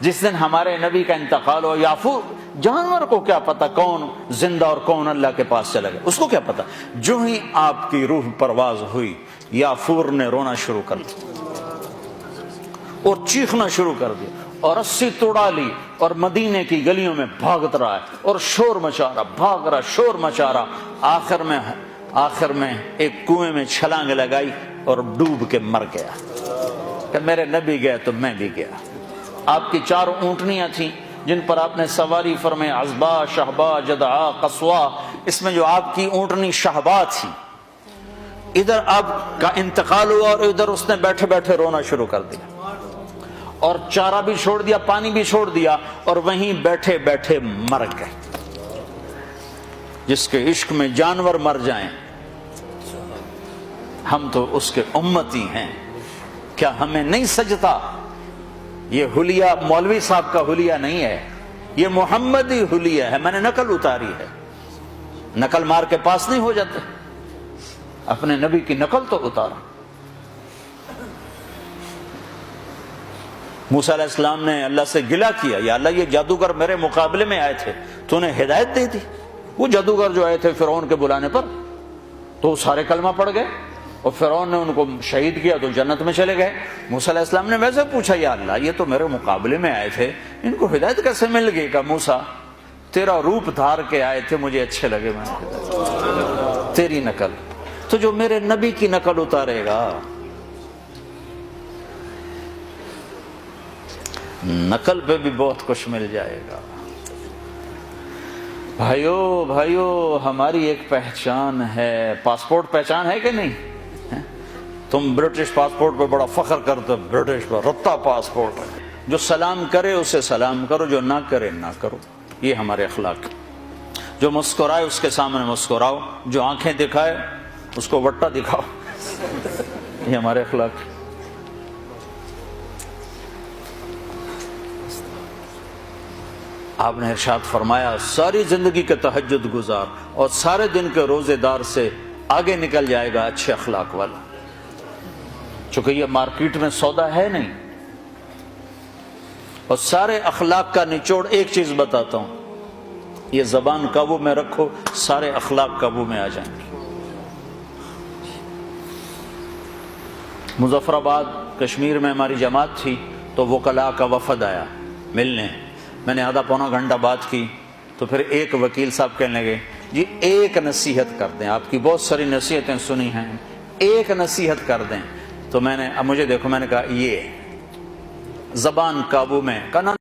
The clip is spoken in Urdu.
جس دن ہمارے نبی کا انتقال ہو، یافور جانور کو کیا پتا کون زندہ اور کون اللہ کے پاس چلا گیا، اس کو کیا پتا۔ جو ہی آپ کی روح پرواز ہوئی، یافور نے رونا شروع کر دیا اور چیخنا شروع کر دیا اور رسی توڑا لی اور مدینے کی گلیوں میں بھاگت رہا ہے اور شور مچا رہا، بھاگ رہا، شور مچا رہا۔ آخر میں ایک کنویں میں چھلانگ لگائی اور ڈوب کے مر گیا کہ میرے نبی گئے تو میں بھی گیا۔ آپ کی 4 اونٹنیاں تھیں جن پر آپ نے سواری فرمائی، عزبا، شہبا، جدعا، قصوا۔ اس میں جو آپ کی اونٹنی شہبا تھی، ادھر آپ کا انتقال ہوا اور ادھر اس نے بیٹھے بیٹھے رونا شروع کر دیا اور چارہ بھی چھوڑ دیا، پانی بھی چھوڑ دیا اور وہیں بیٹھے بیٹھے مر گئے۔ جس کے عشق میں جانور مر جائیں، ہم تو اس کے امتی ہیں، کیا ہمیں نہیں سجتا؟ یہ حلیہ مولوی صاحب کا حلیہ نہیں ہے، یہ محمدی حلیہ ہے۔ میں نے نقل اتاری ہے، نقل مار کے پاس نہیں ہو جاتے، اپنے نبی کی نقل تو اتارا۔ موسیٰ علیہ السلام نے اللہ سے گلہ کیا، یا اللہ یہ جادوگر میرے مقابلے میں آئے تھے، تو انہیں ہدایت دی تھی۔ وہ جادوگر جو آئے تھے فرعون کے بلانے پر، تو سارے کلمہ پڑھ گئے اور فرعون نے ان کو شہید کیا تو جنت میں چلے گئے۔ موسیٰ علیہ السلام نے ویسے پوچھا، یا اللہ یہ تو میرے مقابلے میں آئے تھے، ان کو ہدایت کیسے مل گئی؟ کہ موسیٰ تیرا روپ دھار کے آئے تھے، مجھے اچھے لگے، میں نے تیری نقل۔ تو جو میرے نبی کی نقل اتارے گا، نقل پہ بھی بہت کچھ مل جائے گا۔ بھائیو ہماری ایک پہچان ہے، پاسپورٹ پہچان ہے کہ نہیں؟ تم برٹش پاسپورٹ پہ بڑا فخر کرتے، برٹش پر رتا پاسپورٹ ہے۔ جو سلام کرے اسے سلام کرو، جو نہ کرے نہ کرو، یہ ہمارے اخلاق۔ جو مسکرائے اس کے سامنے مسکراؤ، جو آنکھیں دکھائے اس کو وٹا دکھاؤ، یہ ہمارے اخلاق۔ آپ نے ارشاد فرمایا، ساری زندگی کے تہجد گزار اور سارے دن کے روزے دار سے آگے نکل جائے گا اچھے اخلاق والا۔ چونکہ یہ مارکیٹ میں سودا ہے نہیں، اور سارے اخلاق کا نچوڑ ایک چیز بتاتا ہوں، یہ زبان قابو میں رکھو، سارے اخلاق قابو میں آ جائیں گے۔ مظفر آباد کشمیر میں ہماری جماعت تھی تو وکلاء کا وفد آیا ملنے، میں نے آدھا پونا گھنٹہ بات کی تو پھر ایک وکیل صاحب کہنے لگے، جی ایک نصیحت کر دیں، آپ کی بہت ساری نصیحتیں سنی ہیں، ایک نصیحت کر دیں۔ تو میں نے، اب مجھے دیکھو، میں نے کہا یہ زبان قابو میں، کہا